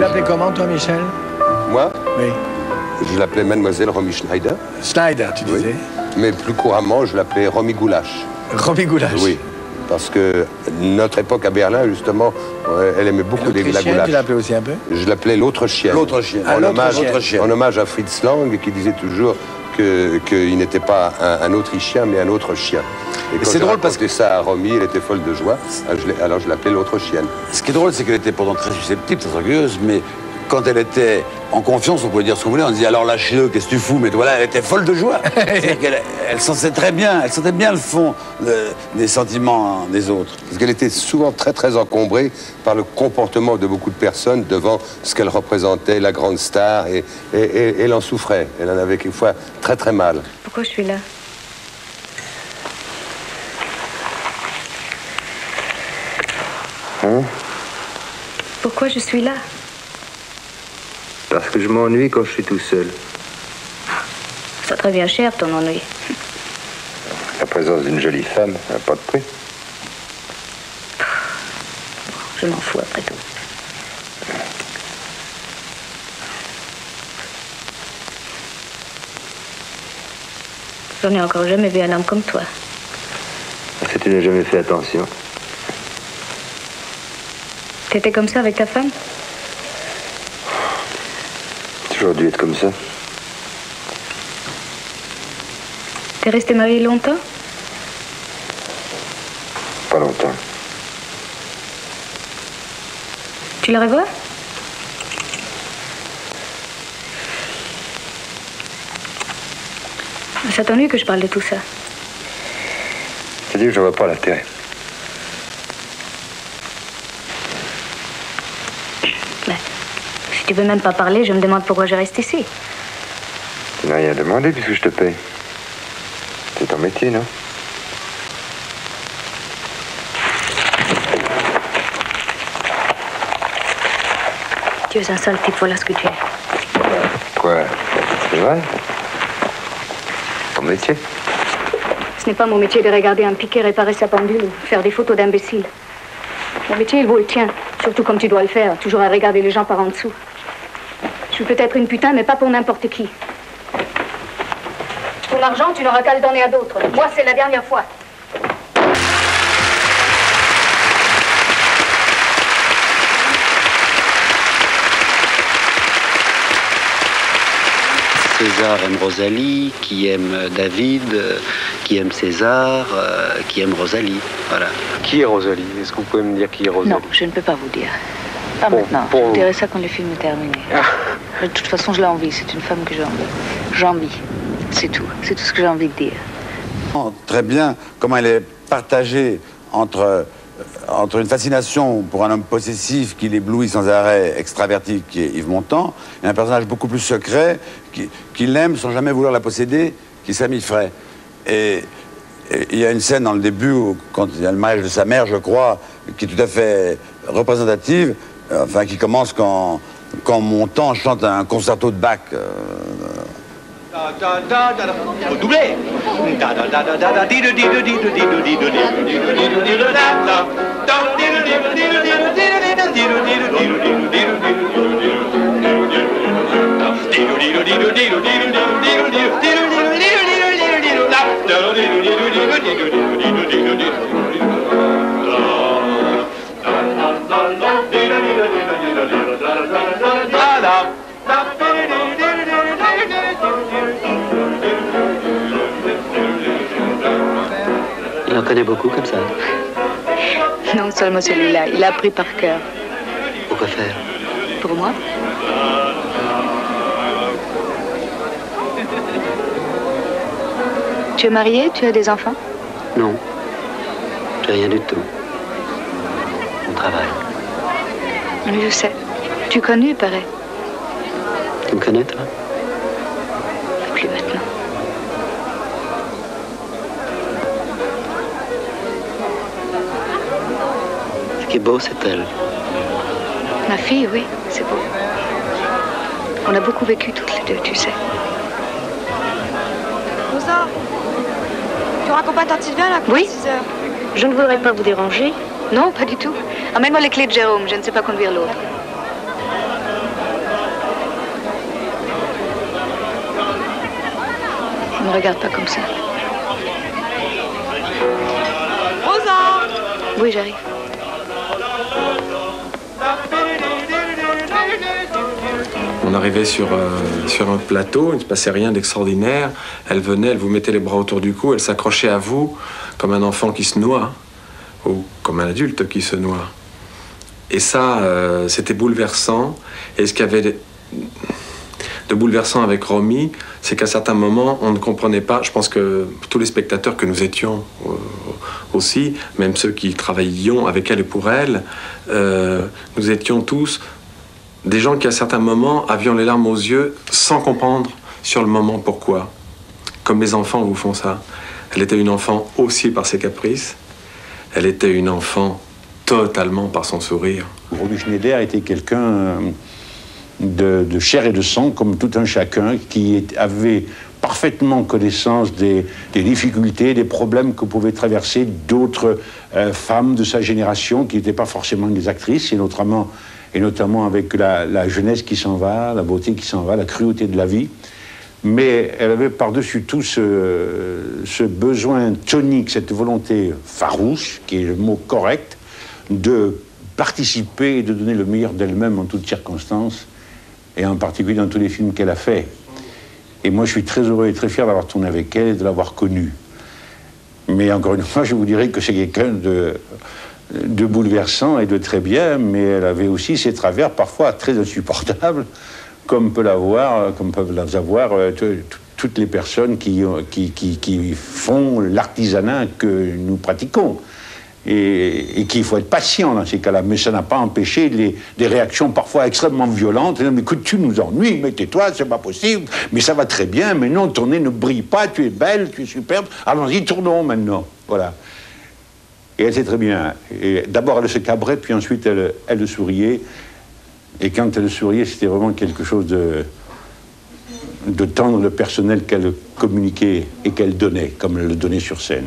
l'appelais comment, toi, Michel? Moi? Oui. Je l'appelais Mademoiselle Romy Schneider. Schneider, tu disais? Mais plus couramment, je l'appelais Romy Goulash. Romy Goulash. Oui. Parce que notre époque à Berlin, justement, elle aimait beaucoup la goulash. Tu l'appelais aussi un peu? Je l'appelais l'autre chienne. L'autre chienne. En hommage à Fritz Lang, qui disait toujours qu'il n'était pas un Autrichien, mais un autre chien. Et c'est drôle parce que ça à Romy, elle était folle de joie. Alors je l'appelais l'autre chienne. Ce qui est drôle, c'est qu'elle était pourtant très susceptible, très orgueilleuse, mais quand elle était en confiance, on pouvait dire ce qu'on voulait. On disait alors lâche-le, qu'est-ce que tu fous? Mais voilà, elle était folle de joie. C'est-à-dire qu'elle sentait très bien, elle sentait bien le fond des sentiments des autres. Parce qu'elle était souvent très très encombrée par le comportement de beaucoup de personnes devant ce qu'elle représentait, la grande star, et elle en souffrait. Elle en avait quelquefois très très mal. Pourquoi je suis là? Hein? Pourquoi je suis là? Parce que je m'ennuie quand je suis tout seul. Ça très bien cher, ton ennui. La présence d'une jolie femme n'a pas de prix. Je m'en fous après tout. J'en ai encore jamais vu un homme comme toi. Si tu n'as jamais fait attention. T'étais comme ça avec ta femme? Toujours dû être comme ça. T'es resté marié longtemps? Pas longtemps. Tu la revois? Ça t'ennuie que je parle de tout ça? Je dis que je vois pas l'intérêt. Si tu veux même pas parler, je me demande pourquoi je reste ici. Tu n'as rien demandé puisque je te paye. C'est ton métier, non? Tu es un sale type, voilà ce que tu es. Quoi? C'est vrai? Ton métier? Ce n'est pas mon métier de regarder un piquet réparer sa pendule ou faire des photos d'imbéciles. Mon métier, il vaut le tien. Surtout comme tu dois le faire, toujours à regarder les gens par en dessous. Je suis peut-être une putain, mais pas pour n'importe qui. Ton argent, tu n'auras qu'à le donner à d'autres. Moi, c'est la dernière fois. César aime Rosalie, qui aime David, qui aime César, qui aime Rosalie. Voilà. Qui est Rosalie? Est-ce que vous pouvez me dire qui est Rosalie? Non, je ne peux pas vous dire. Pas maintenant. Je vous dirai ça quand le film est terminé. De toute façon, je l'ai envie. C'est une femme que j'ai envie. J'ai envie. C'est tout. C'est tout ce que j'ai envie de dire. Très bien comment elle est partagée entre une fascination pour un homme possessif qui l'éblouit sans arrêt, extraverti, qui est Yves Montand, et un personnage beaucoup plus secret, qui l'aime sans jamais vouloir la posséder, qui est Samy Frey. Et il y a une scène dans le début, quand il y a le mariage de sa mère, je crois, qui est tout à fait représentative, enfin qui commence quand Montand chante un concerto de Bach. Faut doubler. Il en connaît beaucoup comme ça. Non seulement celui-là, il a appris par cœur. Pourquoi faire? Pour moi? Tu es marié? Tu as des enfants? Non. J'ai rien du tout. On travaille. Oui, je sais. Tu es connu, il paraît. Tu me connais, toi? Plus maintenant. Ce qui est beau, c'est elle. Ma fille, oui, c'est beau. On a beaucoup vécu toutes les deux, tu sais. Rosa, tu raccompagnes ta petite là, Oui. 6 heures. Je ne voudrais pas vous déranger. Non, pas du tout. Emmène-moi les clés de Jérôme, je ne sais pas conduire l'autre. Ne me regarde pas comme ça. Rosa! Oui, j'arrive. On arrivait sur un plateau, il ne se passait rien d'extraordinaire. Elle venait, elle vous mettait les bras autour du cou, elle s'accrochait à vous comme un enfant qui se noie, ou comme un adulte qui se noie. Et ça, c'était bouleversant. Et ce qu'il y avait de bouleversant avec Romy, c'est qu'à certains moments, on ne comprenait pas. Je pense que tous les spectateurs que nous étions aussi, même ceux qui travaillions avec elle et pour elle, nous étions tous des gens qui, à certains moments, avions les larmes aux yeux sans comprendre sur le moment pourquoi. Comme les enfants vous font ça. Elle était une enfant aussi par ses caprices. Elle était une enfant totalement par son sourire. Romy Schneider était quelqu'un de chair et de sang, comme tout un chacun, qui avait parfaitement connaissance des difficultés, des problèmes que pouvaient traverser d'autres femmes de sa génération, qui n'étaient pas forcément des actrices, et notamment avec la jeunesse qui s'en va, la beauté qui s'en va, la cruauté de la vie. Mais elle avait par-dessus tout ce besoin tonique, cette volonté farouche, qui est le mot correct, de participer et de donner le meilleur d'elle-même en toutes circonstances, et en particulier dans tous les films qu'elle a faits. Et moi, je suis très heureux et très fier d'avoir tourné avec elle et de l'avoir connue. Mais encore une fois, je vous dirais que c'est quelqu'un de bouleversant et de très bien, mais elle avait aussi ses travers parfois très insupportables, comme peuvent les avoir toutes les personnes qui font l'artisanat que nous pratiquons. Et qu'il faut être patient dans ces cas-là, mais ça n'a pas empêché des réactions parfois extrêmement violentes. Mais écoute, tu nous ennuies, mais tais-toi, c'est pas possible, mais ça va très bien, mais non, ton nez ne brille pas, tu es belle, tu es superbe, allons-y, tournons maintenant. Voilà. Et elle sait très bien. Et d'abord, elle se cabrait, puis ensuite, elle souriait. Et quand elle souriait, c'était vraiment quelque chose de tendre, de personnel qu'elle communiquait et qu'elle donnait, comme elle le donnait sur scène.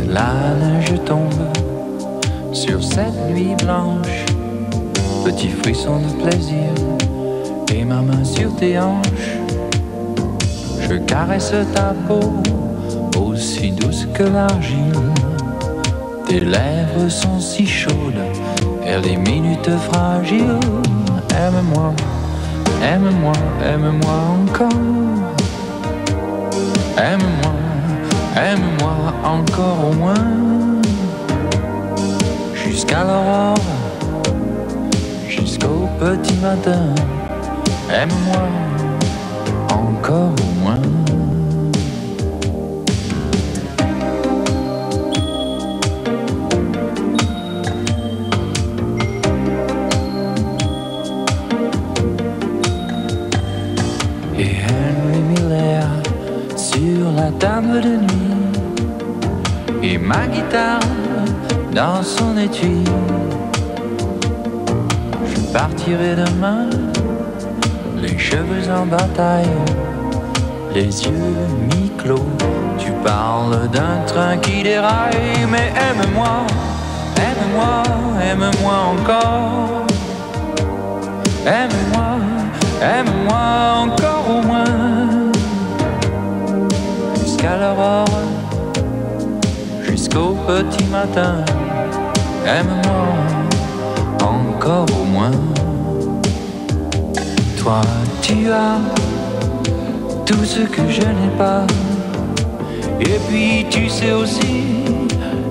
La neige tombe sur cette nuit blanche, petit frisson de plaisir et ma main sur tes hanches. Je caresse ta peau, aussi douce que l'argile. Tes lèvres sont si chaudes et les minutes fragiles. Aime-moi, aime-moi, aime-moi encore. Aime-moi, aime-moi encore au moins. Jusqu'à l'aurore, jusqu'au petit matin. Aime-moi encore au moins. Et Henry Miller sur la table de nuit, et ma guitare dans son étui. Je partirai demain, les cheveux en bataille, les yeux mi-clos. Tu parles d'un train qui déraille, mais aime-moi, aime-moi, aime-moi encore. Aime-moi, aime-moi encore au moins. Jusqu'à l'aurore, jusqu'au petit matin. Aime-moi encore au moins. Toi, tu as tout ce que je n'ai pas. Et puis tu sais aussi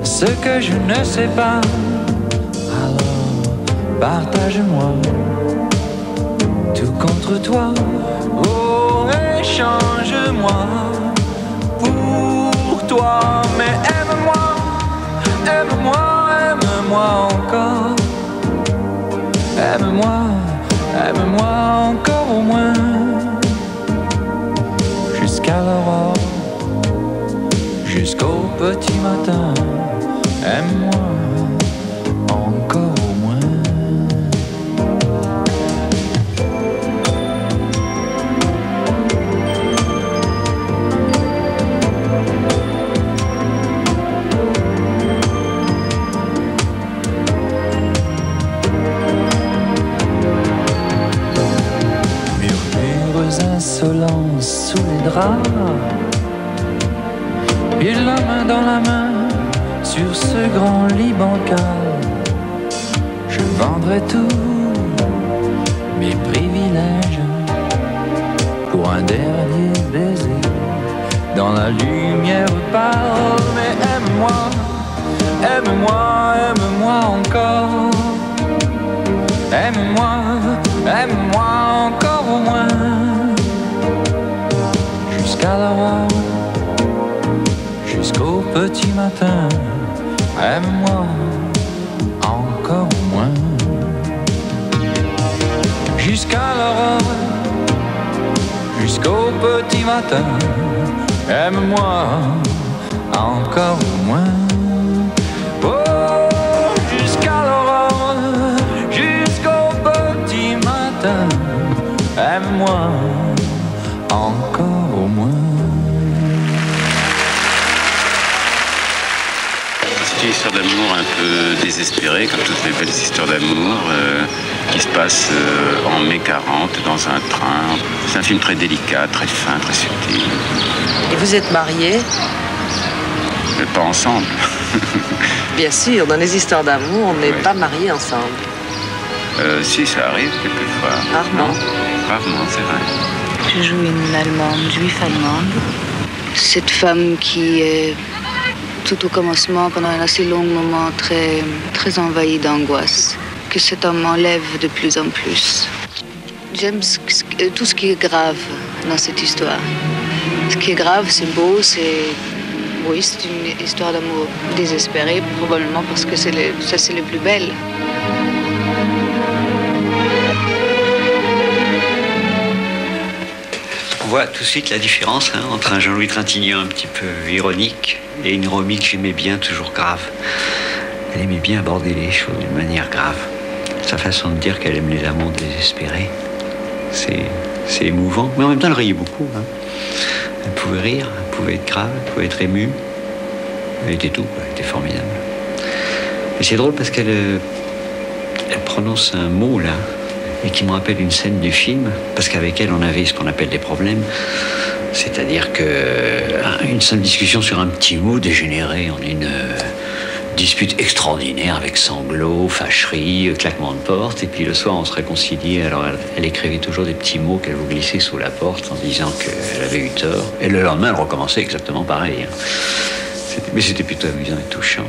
ce que je ne sais pas. Alors, partage-moi tout contre toi. Oh, échange-moi pour toi. Mais aime-moi, aime-moi, aime-moi encore. Aime-moi, aime-moi encore au moins. Jusqu'à l'aurore, jusqu'au petit matin. Aime-moi encore au moins. bras, et la main dans la main sur ce grand lit bancal. Je vendrai tous mes privilèges pour un dernier baiser dans la lumière pâle. Mais aime-moi, aime-moi, aime-moi encore. Aime-moi, aime-moi encore au moins. Jusqu'à l'aurore, jusqu'au petit matin. Aime-moi encore au moins. Jusqu'à l'aurore, jusqu'au petit matin. Aime-moi encore au moins. Oh, jusqu'à l'aurore, jusqu'au petit matin. Aime-moi encore au moins. C'est une histoire d'amour un peu désespérée, comme toutes les belles histoires d'amour, qui se passe en mai 40 dans un train. C'est un film très délicat, très fin, très subtil. Et vous êtes mariés? Mais pas ensemble. Bien sûr, dans les histoires d'amour, on n'est pas mariés ensemble. Si, ça arrive quelquefois. Rarement. Non, rarement, c'est vrai. Je joue une Allemande, juive allemande. Cette femme qui est, tout au commencement, pendant un assez long moment, très envahie d'angoisse, que cet homme enlève de plus en plus. J'aime tout ce qui est grave dans cette histoire. Ce qui est grave, c'est beau, oui, c'est une histoire d'amour désespérée, probablement parce que c'est les plus belles. On voit tout de suite la différence entre un Jean-Louis Trintignant un petit peu ironique et une Romy que j'aimais bien, toujours grave. Elle aimait bien aborder les choses d'une manière grave. Sa façon de dire qu'elle aime les amants désespérés, c'est émouvant, mais en même temps elle riait beaucoup. Elle pouvait rire, elle pouvait être grave, elle pouvait être émue. Elle était tout, elle était formidable. Et c'est drôle parce qu'elle prononce un mot là, et qui me rappelle une scène du film, parce qu'avec elle on avait ce qu'on appelle des problèmes, c'est-à-dire qu'une simple discussion sur un petit mot dégénérait en une dispute extraordinaire avec sanglots, fâcheries, claquements de porte, et puis le soir on se réconciliait. Alors elle écrivait toujours des petits mots qu'elle vous glissait sous la porte en disant qu'elle avait eu tort, et le lendemain elle recommençait exactement pareil. Mais c'était plutôt amusant et touchant.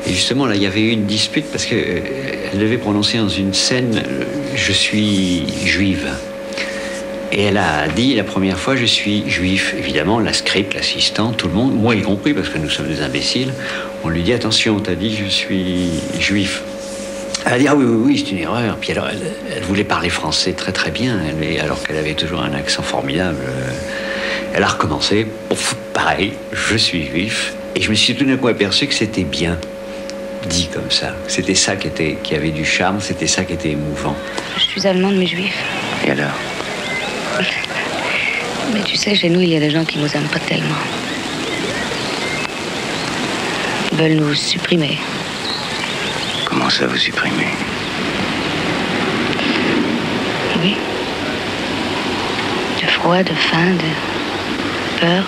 Et justement, là, il y avait eu une dispute parce qu'elle devait prononcer dans une scène « Je suis juive ». Et elle a dit la première fois « Je suis juif ». Évidemment, la script, l'assistant, tout le monde, moi y compris, parce que nous sommes des imbéciles, on lui dit « Attention, t'as dit je suis juif ». Elle a dit « Ah oui, c'est une erreur ». Puis alors, elle voulait parler français très très bien, alors qu'elle avait toujours un accent formidable. Elle a recommencé, pareil, « Je suis juif ». Et je me suis tout d'un coup aperçu que c'était bien dit comme ça. C'était ça qui avait du charme, c'était ça qui était émouvant. Je suis allemande, mais juive. Et alors? Mais tu sais, chez nous, il y a des gens qui nous aiment pas tellement. Ils veulent nous supprimer. Comment ça, vous supprimer? Oui. De froid, de faim, de peur.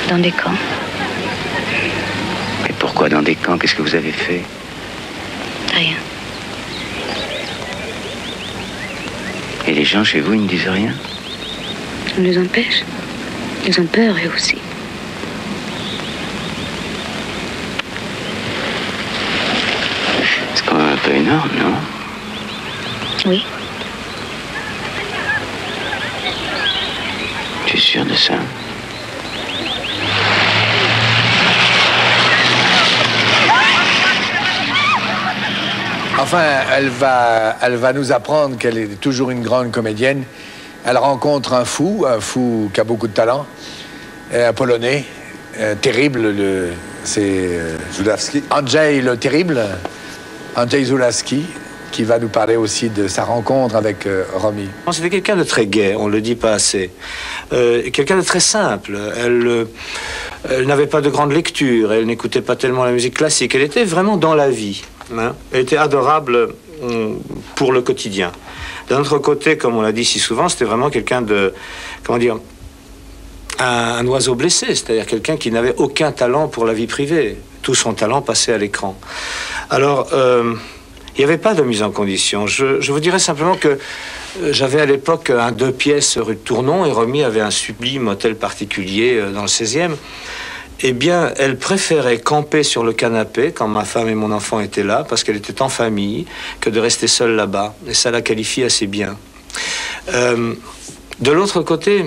Dans des camps. Mais pourquoi dans des camps? Qu'est-ce que vous avez fait? Rien. Et les gens chez vous, ils ne disent rien? On les empêche. Ils ont peur, eux aussi. C'est quand même un peu énorme, non? Oui. Tu es sûr de ça? Enfin, elle va nous apprendre qu'elle est toujours une grande comédienne. Elle rencontre un fou qui a beaucoup de talent, un Polonais, terrible, c'est Zulawski. Andrzej le Terrible, Andrzej Zulawski, qui va nous parler aussi de sa rencontre avec Romy. C'était quelqu'un de très gai, on ne le dit pas assez. Quelqu'un de très simple. Elle n'avait pas de grande lecture, elle n'écoutait pas tellement la musique classique. Elle était vraiment dans la vie. Elle était adorable pour le quotidien. D'un autre côté, comme on l'a dit si souvent, c'était vraiment quelqu'un de, comment dire, un oiseau blessé, c'est-à-dire quelqu'un qui n'avait aucun talent pour la vie privée. Tout son talent passait à l'écran. Alors, il n'y avait pas de mise en condition. Je vous dirais simplement que j'avais à l'époque un 2 pièces rue de Tournon et Romy avait un sublime hôtel particulier dans le 16e. Eh bien, elle préférait camper sur le canapé quand ma femme et mon enfant étaient là, parce qu'elle était en famille, que de rester seule là-bas. Et ça la qualifie assez bien. De l'autre côté,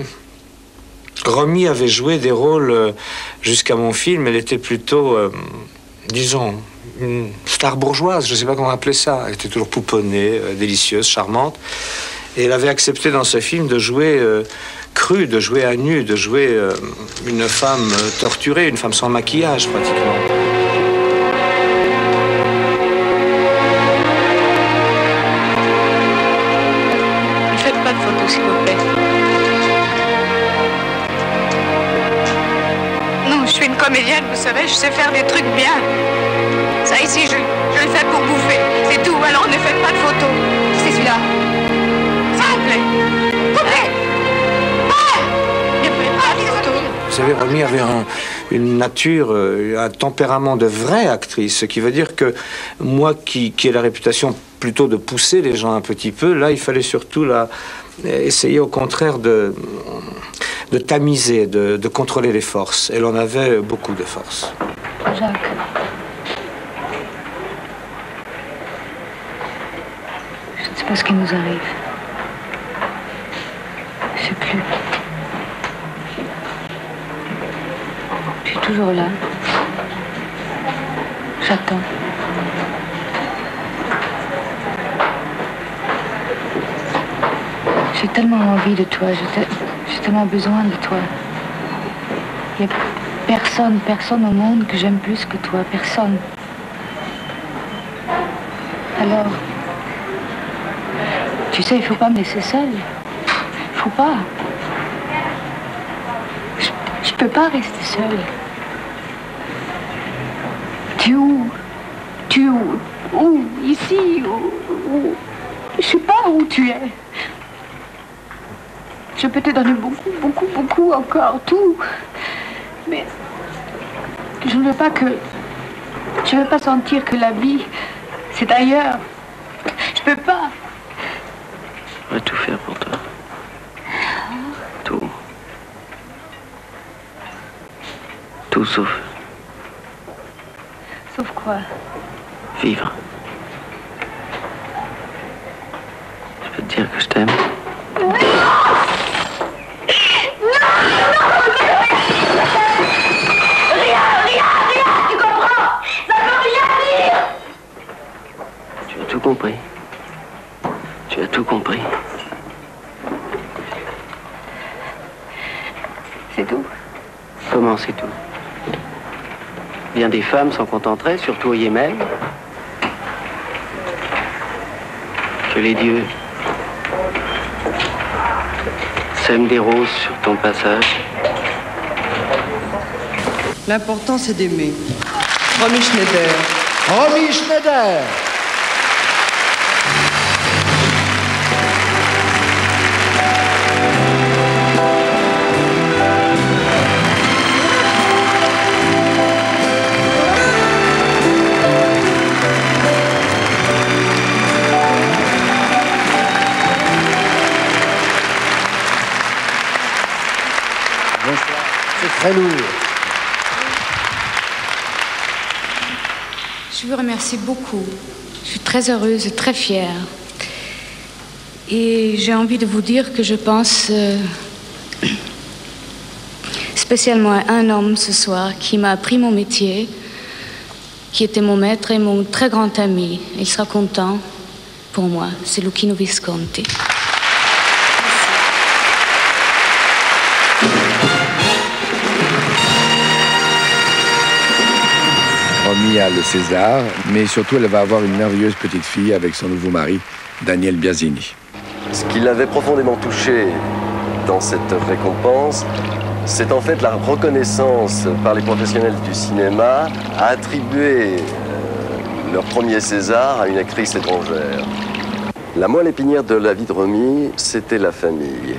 Romy avait joué des rôles jusqu'à mon film. Elle était plutôt, disons, une star bourgeoise, je ne sais pas comment appeler ça. Elle était toujours pouponnée, délicieuse, charmante. Et elle avait accepté dans ce film de jouer crue, de jouer à nu, de jouer une femme torturée, une femme sans maquillage pratiquement. Ne faites pas de photos, s'il vous plaît. Non, je suis une comédienne, vous savez, je sais faire des trucs bien. Ça ici, je le fais pour bouffer. C'est tout, alors ne faites pas de photos. C'est celui-là. S'il vous plaît. Coupez. Ne faites pas de photos. Vous savez, Romy avait une nature, un tempérament de vraie actrice, ce qui veut dire que moi, qui ai la réputation plutôt de pousser les gens un petit peu, là, il fallait surtout essayer au contraire de tamiser, de contrôler les forces. Elle en avait beaucoup de force. Jacques. Je ne sais pas ce qui nous arrive. Je ne sais plus. Je suis toujours là. J'attends. J'ai tellement envie de toi, j'ai tellement besoin de toi. Il n'y a personne au monde que j'aime plus que toi, personne. Alors, tu sais, il faut pas me laisser seule. Il faut pas. Je peux pas rester seule. Tu es où? Où? Ici? Où? Je sais pas où tu es. Je peux te donner beaucoup encore, tout. Mais je ne veux pas que... Je ne veux pas sentir que la vie, c'est ailleurs. Je peux pas. Je vais tout faire pour toi. Tout. Tout sauf... Sauf quoi? Vivre. Je peux te dire que je t'aime. Rien, tu comprends? Ça veut rien dire. Tu as tout compris. Tu as tout compris. C'est tout? Comment c'est tout? Bien des femmes s'en contenteraient, surtout au Yémen. Que les dieux sèment des roses sur ton passage. L'important, c'est d'aimer. Romy Schneider. Romy Schneider. C'est très lourd. Je vous remercie beaucoup. Je suis très heureuse et très fière. Et j'ai envie de vous dire que je pense spécialement à un homme ce soir qui m'a appris mon métier, qui était mon maître et mon très grand ami. Il sera content pour moi. C'est Luchino Visconti. Romy a le César, mais surtout elle va avoir une merveilleuse petite fille avec son nouveau mari, Daniel Biasini. Ce qui l'avait profondément touché dans cette récompense, c'est en fait la reconnaissance par les professionnels du cinéma à attribuer leur premier César à une actrice étrangère. La moelle épinière de la vie de Romy, c'était la famille.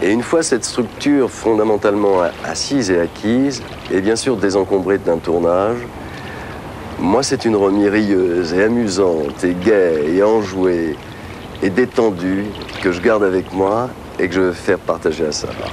Et une fois cette structure fondamentalement assise et acquise, et bien sûr désencombrée d'un tournage, moi c'est une Romy rieuse et amusante et gaie et enjouée et détendue que je garde avec moi et que je veux faire partager à Sarah.